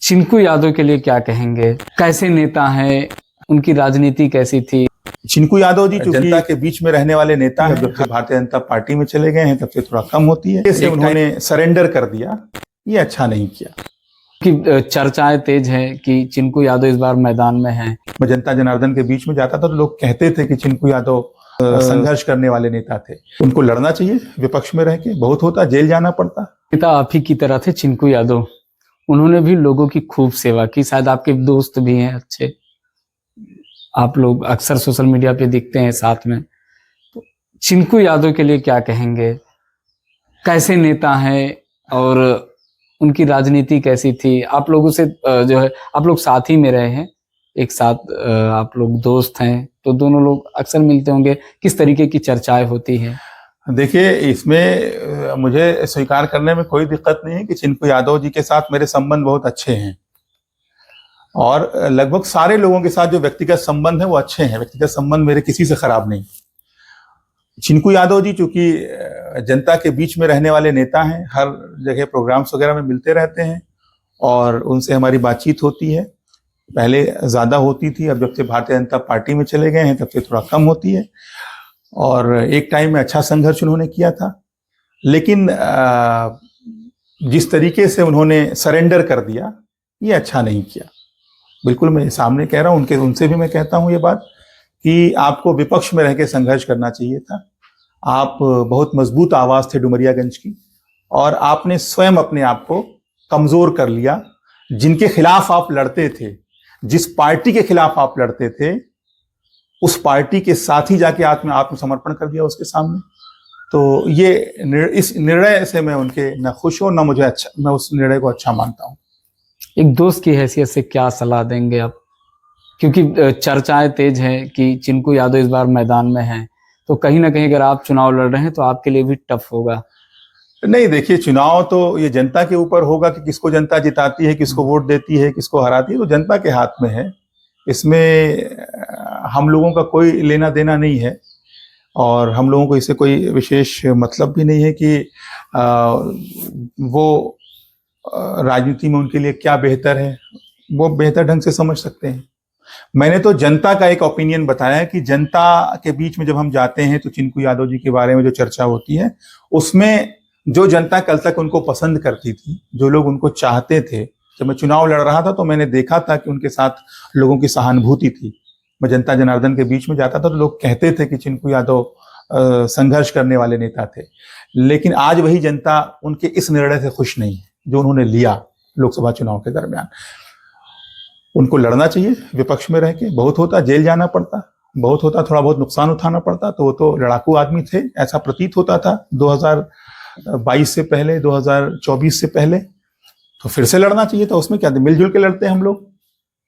चिंकू यादव के लिए क्या कहेंगे? कैसे नेता हैं? उनकी राजनीति कैसी थी? चिंकू यादव जी जनता के बीच में रहने वाले नेता हैं। जब से भारतीय जनता पार्टी में चले गए हैं तब से थोड़ा कम होती है। जैसे उन्होंने सरेंडर कर दिया, ये अच्छा नहीं किया। कि चर्चाएं तेज है कि चिंकू यादव इस बार मैदान में हैं। मैं जनता जनार्दन के बीच में जाता था तो लोग कहते थे कि चिंकू यादव संघर्ष करने वाले नेता थे, उनको लड़ना चाहिए विपक्ष में रह के, बहुत होता जेल जाना पड़ता। नेता आप ही की तरह थे चिंकू यादव, उन्होंने भी लोगों की खूब सेवा की। शायद आपके दोस्त भी हैं अच्छे, आप लोग अक्सर सोशल मीडिया पे दिखते हैं साथ में। तो चिंकू यादव के लिए क्या कहेंगे? कैसे नेता हैं और उनकी राजनीति कैसी थी? आप लोगों से जो है, आप लोग साथ ही में रहे हैं, एक साथ आप लोग दोस्त हैं, तो दोनों लोग अक्सर मिलते होंगे। किस तरीके की चर्चाएं होती हैं? देखिए, इसमें मुझे स्वीकार करने में कोई दिक्कत नहीं है कि चिंकू यादव जी के साथ मेरे संबंध बहुत अच्छे हैं और लगभग सारे लोगों के साथ जो व्यक्तिगत संबंध है वो अच्छे हैं। व्यक्तिगत संबंध मेरे किसी से खराब नहीं। चिंकू यादव जी चूंकि जनता के बीच में रहने वाले नेता हैं, हर जगह प्रोग्राम्स वगैरह में मिलते रहते हैं और उनसे हमारी बातचीत होती है। पहले ज्यादा होती थी, अब जब से भारतीय जनता पार्टी में चले गए हैं तब से थोड़ा कम होती है। और एक टाइम में अच्छा संघर्ष उन्होंने किया था, लेकिन जिस तरीके से उन्होंने सरेंडर कर दिया, ये अच्छा नहीं किया। बिल्कुल मैं सामने कह रहा हूँ, उनसे भी मैं कहता हूँ ये बात कि आपको विपक्ष में रह के संघर्ष करना चाहिए था। आप बहुत मजबूत आवाज थे डुमरियागंज की और आपने स्वयं अपने आप को कमजोर कर लिया। जिनके खिलाफ आप लड़ते थे, जिस पार्टी के खिलाफ आप लड़ते थे, उस पार्टी के साथ ही जाके आत्मसमर्पण कर दिया उसके सामने। तो ये इस निर्णय से मैं उनके न खुश हूं न मुझे अच्छा, मैं उस निर्णय को अच्छा मानता हूं। एक दोस्त की हैसियत से क्या सलाह देंगे आप? क्योंकि चर्चाएं तेज है कि चिंकू यादव इस बार मैदान में हैं, तो कहीं ना कहीं अगर आप चुनाव लड़ रहे हैं तो आपके लिए भी टफ होगा। नहीं, देखिए, चुनाव तो ये जनता के ऊपर होगा कि किसको जनता जिताती है, किसको वोट देती है, किसको हराती है, तो जनता के हाथ में है। इसमें हम लोगों का कोई लेना देना नहीं है और हम लोगों को इससे कोई विशेष मतलब भी नहीं है कि वो राजनीति में उनके लिए क्या बेहतर है, वो बेहतर ढंग से समझ सकते हैं। मैंने तो जनता का एक ओपिनियन बताया कि जनता के बीच में जब हम जाते हैं तो चिंकू यादव जी के बारे में जो चर्चा होती है, उसमें जो जनता कल तक उनको पसंद करती थी, जो लोग उनको चाहते थे, जब मैं चुनाव लड़ रहा था तो मैंने देखा था कि उनके साथ लोगों की सहानुभूति थी। मैं जनता जनार्दन के बीच में जाता था तो लोग कहते थे कि चिंकू यादव संघर्ष करने वाले नेता थे, लेकिन आज वही जनता उनके इस निर्णय से खुश नहीं है जो उन्होंने लिया लोकसभा चुनाव के दरमियान। उनको लड़ना चाहिए विपक्ष में रह के, बहुत होता जेल जाना पड़ता, बहुत होता थोड़ा बहुत नुकसान उठाना पड़ता, तो वो तो लड़ाकू आदमी थे, ऐसा प्रतीत होता था 2022 से पहले, 2024 से पहले। तो फिर से लड़ना चाहिए था, उसमें क्या, मिलजुल के लड़ते हैं हम लोग।